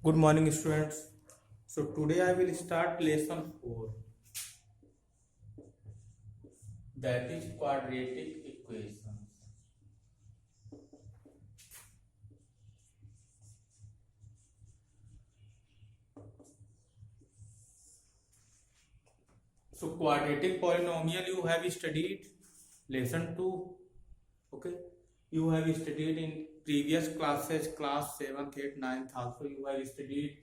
Good morning, students. So today I will start lesson 4, that is quadratic equations. So quadratic polynomial you have studied lesson 2. Okay, you have studied in previous classes, class 7th, 8th, 9th also you have studied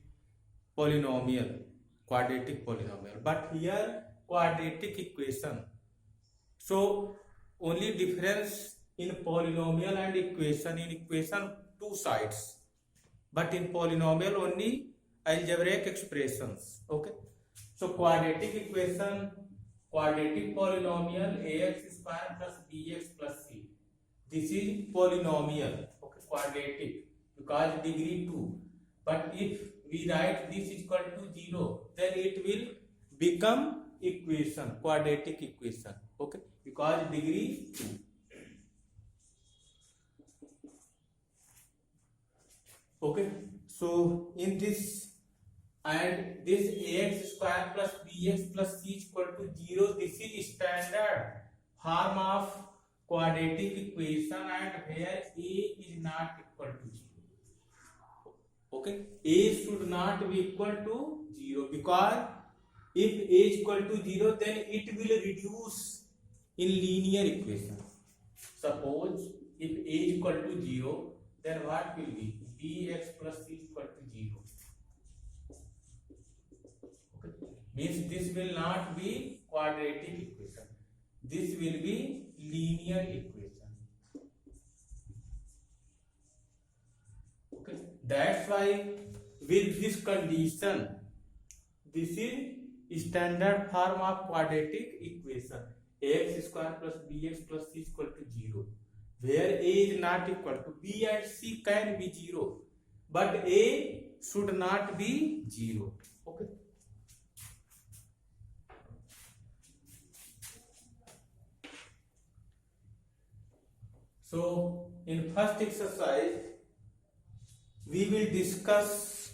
polynomial, quadratic polynomial, but here quadratic equation. So only difference in polynomial and equation, in equation two sides, but in polynomial only algebraic expressions. Okay, so quadratic equation, quadratic polynomial ax square plus bx plus c, this is polynomial. Okay, quadratic because degree 2, but if we write this is equal to 0, then it will become equation, quadratic equation. Okay, because degree 2. Okay, so in this and this ax square plus bx plus c is equal to 0, this is standard form of quadratic equation, and where a is not equal to 0. Okay, a should not be equal to 0, because if a is equal to 0, then it will reduce in linear equation. Suppose if a is equal to 0, then what will be? Bx plus c is equal to 0. Okay, means this will not be quadratic equation. This will be linear equation. Okay, that's why with this condition, this is standard form of quadratic equation. Ax square plus bx plus c is equal to 0, where a is not equal to b and c can be 0, but a should not be 0. Okay, so in first exercise we will discuss,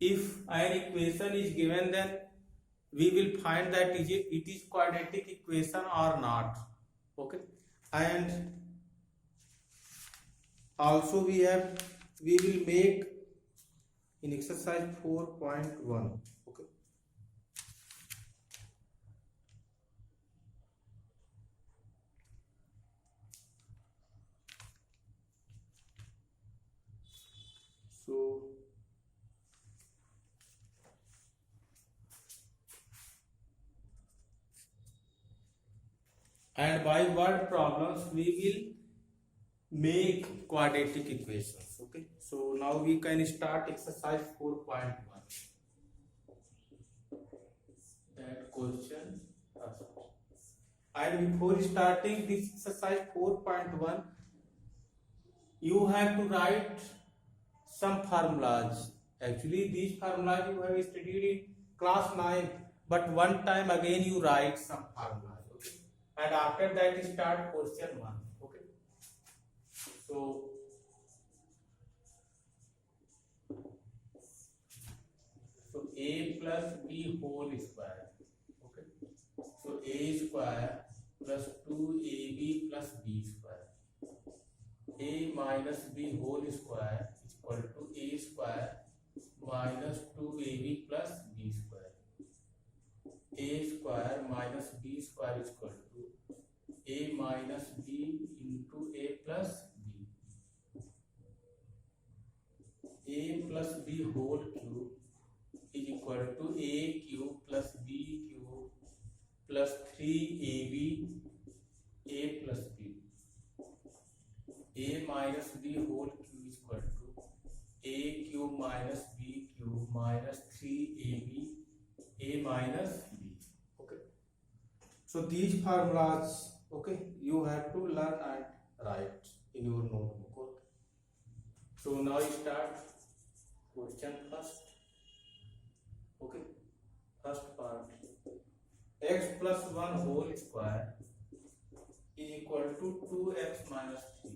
if an equation is given, then we will find that it is quadratic equation or not. Okay, and also we will make in exercise 4.1. Okay, so and by word problems we will make quadratic equations. Okay, so now we can start exercise 4.1. That question first. And before starting this exercise 4.1, you have to write some formulas. Actually these formulas you have studied in class 9, but one time again you write some formulas. Okay, and after that start question 1. Okay, so a plus b whole square. Okay, so a square plus 2ab plus b square, a minus b whole square is equal to a square minus 2ab plus b square. A square minus b square is equal to a minus b into a plus b. A plus b whole cube is equal to a cube plus b cube plus 3ab a plus b. A minus b whole cube is equal to a cube minus b cube minus 3ab a minus b. Okay, so these formulas, okay, you have to learn and write in your notebook. Okay, so now start question first. Okay, first part, x plus 1 whole square is equal to 2x minus 3.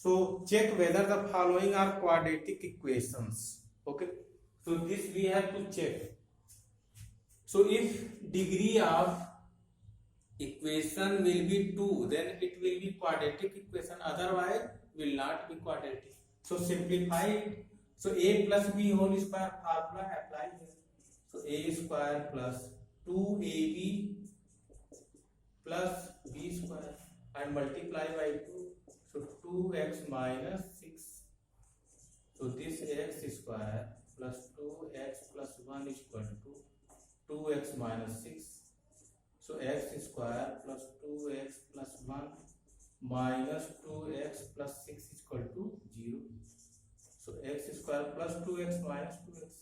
So check whether the following are quadratic equations. Okay, so this we have to check. So if degree of equation will be 2, then it will be quadratic equation, otherwise will not be quadratic. So simplify it. So a plus b whole square formula apply here. So a square plus 2ab plus b square and multiply by 2. So 2x minus 6. So this x square plus 2x plus 1 is equal to 2x minus 6. So x square plus 2x plus 1 minus 2x plus 6 is equal to 0. So x square plus 2x minus 2x.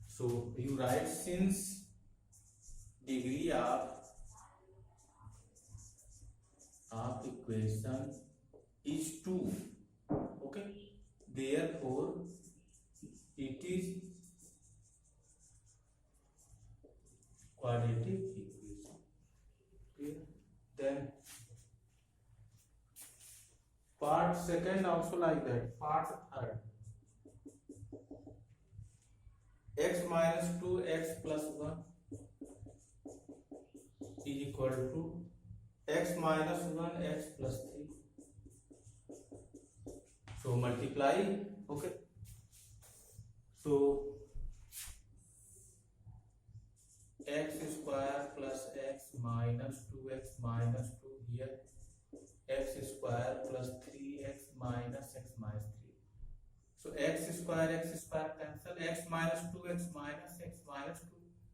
So you write, since degree of equation is 2, okay, therefore it is quadratic equation. Okay. Then part second also like that. Part third, x minus 2x plus 1 is equal to x minus 1 x plus 3. So multiply. Okay, so x square plus x minus 2x minus 2 here, x square plus 3x minus x minus 3. So x square cancel, x minus 2x minus x minus 2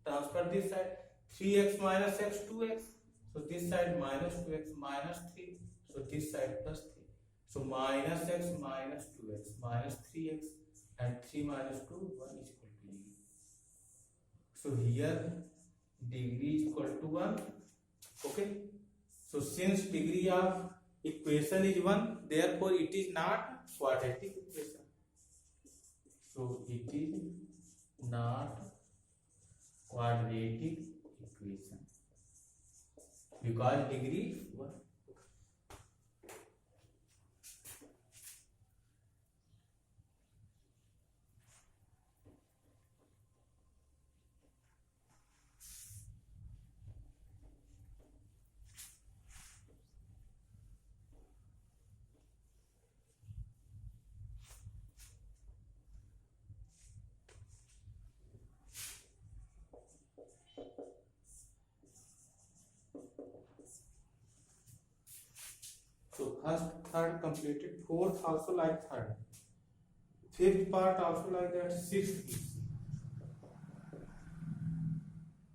transfer this side, 3x minus x 2x. So this side minus 2x minus 3. So this side plus 3. So minus x minus 2x minus 3x and 3 minus 2 1 is equal to 0. So here degree is equal to 1. Okay, so since degree of equation is 1, therefore it is not quadratic equation. So it is not quadratic equation because degree is 1. So first, third completed, fourth also like third, fifth part also like that, sixth is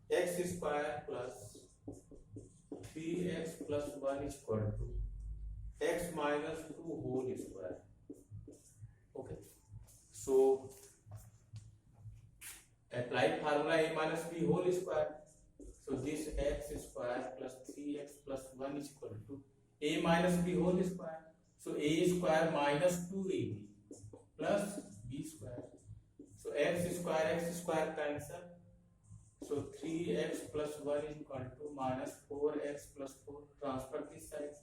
x square plus 3x plus 1 is equal to x minus 2 whole square. Okay, so apply formula a minus b whole square. So this x square plus 3x plus 1 is equal to a minus b whole square. So a square minus 2ab plus b square. So x square cancel. So 3x plus 1 is equal to minus 4x plus 4. Transfer this side.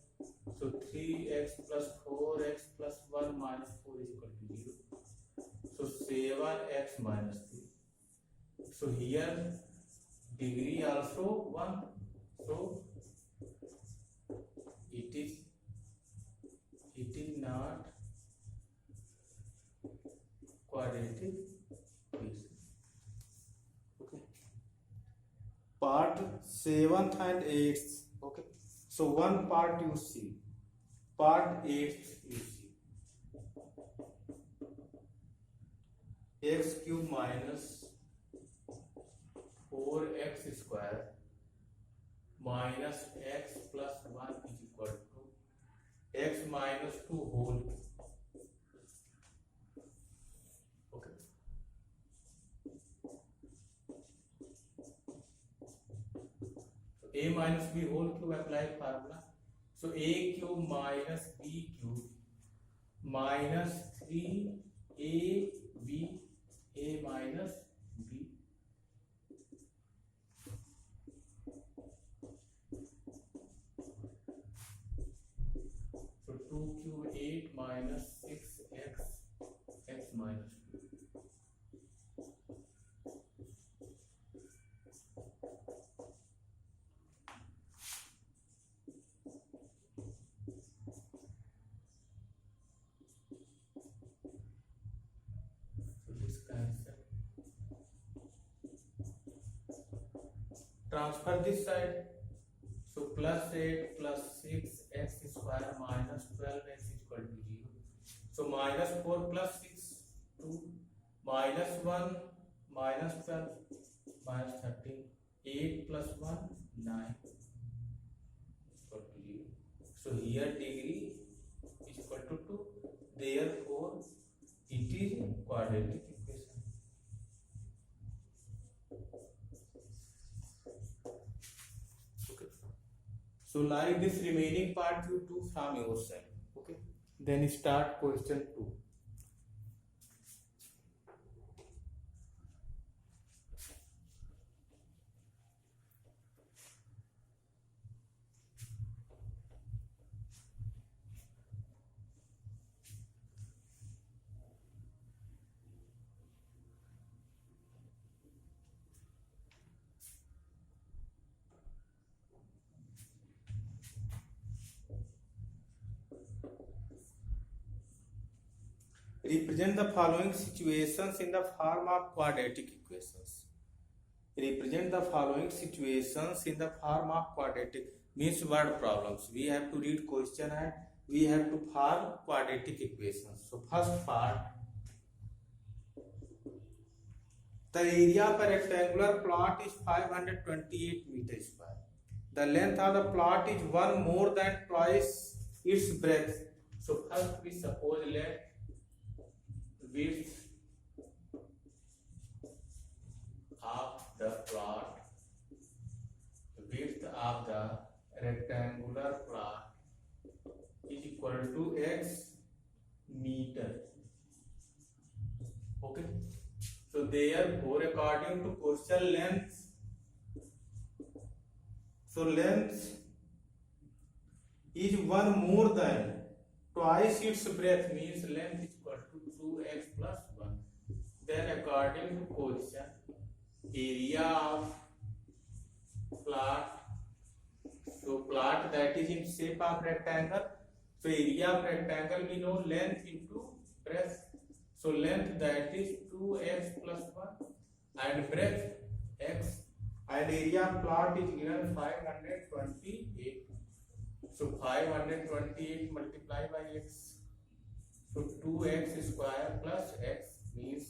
So 3x plus 4x plus 1 minus 4 is equal to 0. So 7x minus 3. So here degree also 1. So it is not quadratic equation. Okay, part 7th and 8th. Okay, so one part you see, part 8th you see, x cube minus 4x square minus x plus 1 is equal to x minus 2 whole. Okay, so a minus b whole cube apply formula. So a cube minus b cube minus 3ab a minus b. transfer this side. So plus 8 plus 6 x square minus 12 x is equal to 0. So minus 4 plus 6 2 minus 1 minus 12 minus 13 8 plus 1 9 equal to 0. So here degree is equal to 2. Therefore it is quadratic equation. Okay. So like this remaining part you do from your side. Okay. Then start question 2. Represent the following situations in the form of quadratic equations. Represent the following situations in the form of quadratic means word problems. We have to read question and we have to form quadratic equations. So first part, the area of a rectangular plot is 528 meters square. The length of the plot is one more than twice its breadth. So first we suppose let width of the plot, width of the rectangular plot is equal to x meter. Okay. So therefore according to question length, so length is one more than twice its breadth means length is equal to 2x plus 1. Then according to question, area of plot, so plot that is in shape of rectangle, so area of rectangle we know length into breadth, so length that is 2x plus 1 and breadth x, and area of plot is given 528. So 528 multiplied by x, so 2x square plus x means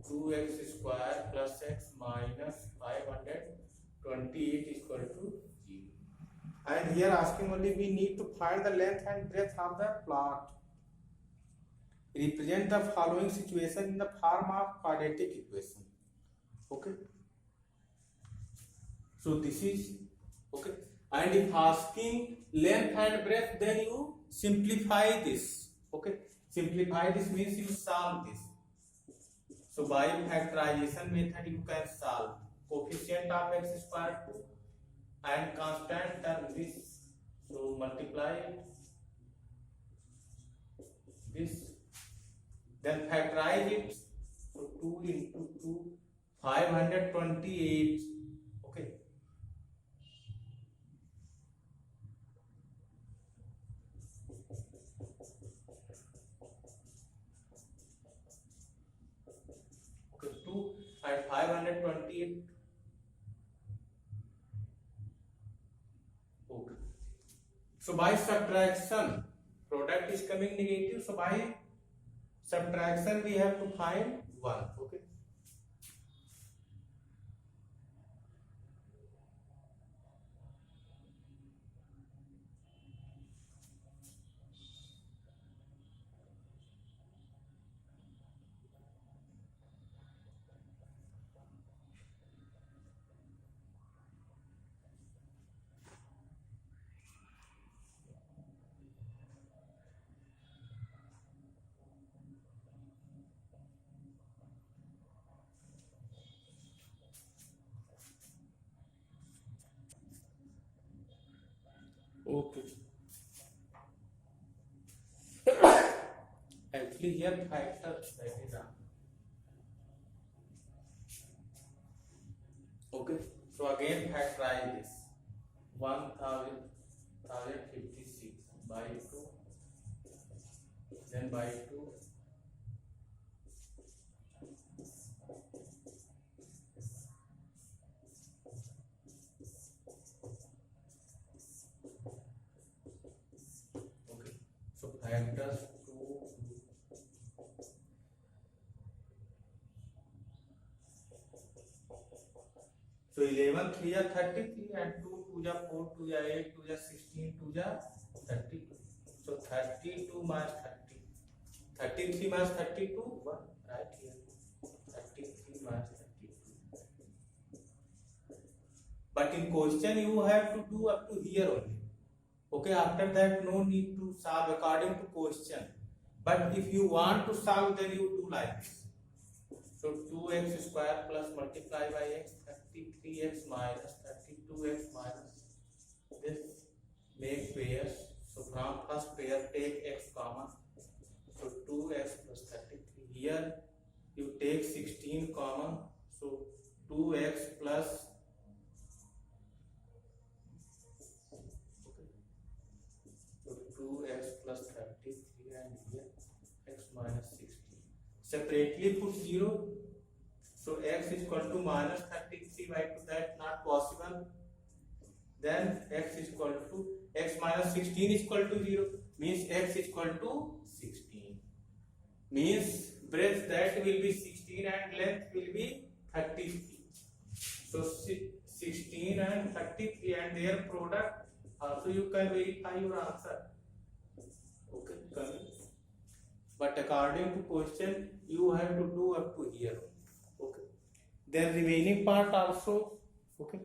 2x square plus x minus 528 is equal to 0. And here asking only we need to find the length and breadth of the plot. Represent the following situation in the form of quadratic equation. Okay. So this is okay. And if asking length and breadth, then you simplify this. Okay. Simplify this means you solve this. So by factorization method you can solve coefficient of x square 2 and constant term this. So multiply this, then factorize it. So 2 into 2, 528. Okay. Okay, 2 and 528. Okay. So by subtraction, product is coming negative. So by subtraction we have to find 1. Okay. Okay. Actually here factor that is okay. So again factorize this. 1056 by 2, then by 2, factors 2. So 11 3 are 33 and 2 2 are 4 2 are 8 2 are 16 2 are 32. So 32 minus 30. 33 minus 32 1 right here. 33 minus 32. But in question you have to do up to here only. Okay, after that no need to solve according to question. But if you want to solve, then you do like this. So 2x square plus multiply by x, 33x minus 32x minus this, make pairs. So from first pair take x common. So 2x plus 33. Here you take 16 common. So 2x plus 2x plus 33 and here x minus 16. Separately put 0. So x is equal to minus 33 by 2, that not possible. Then x is equal to x minus 16 is equal to 0, means x is equal to 16. Means breadth that will be 16 and length will be 33. So 16 and 33 and their product, also you can verify your answer. Okay, coming. But according to question, you have to do up to here. Okay. Then remaining part also. Okay.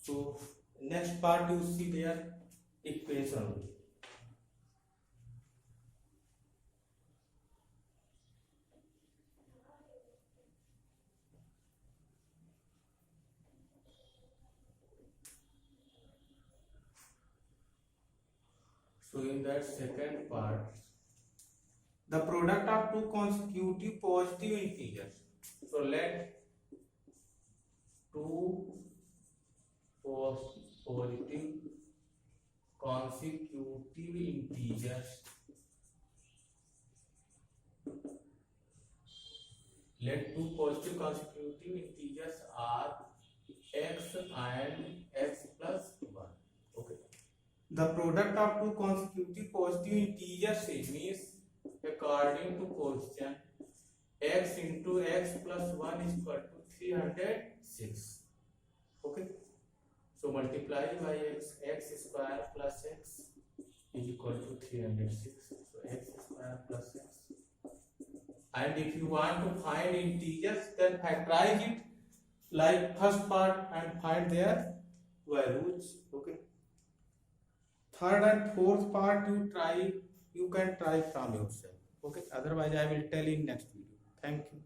So next part you see there equation only. So in that second part, the product of two consecutive positive integers. So let two positive consecutive integers, let two positive consecutive integers are x and x plus 1. Okay. The product of two consecutive positive integers means, according to question, x into x plus 1 is equal to 306. Okay. So multiply by x square plus x is equal to 306. So x square plus x. And if you want to find integers, then factorize it like first part and find their values. Okay. Third and fourth part you can try from yourself. Okay. Otherwise I will tell in next video. Thank you.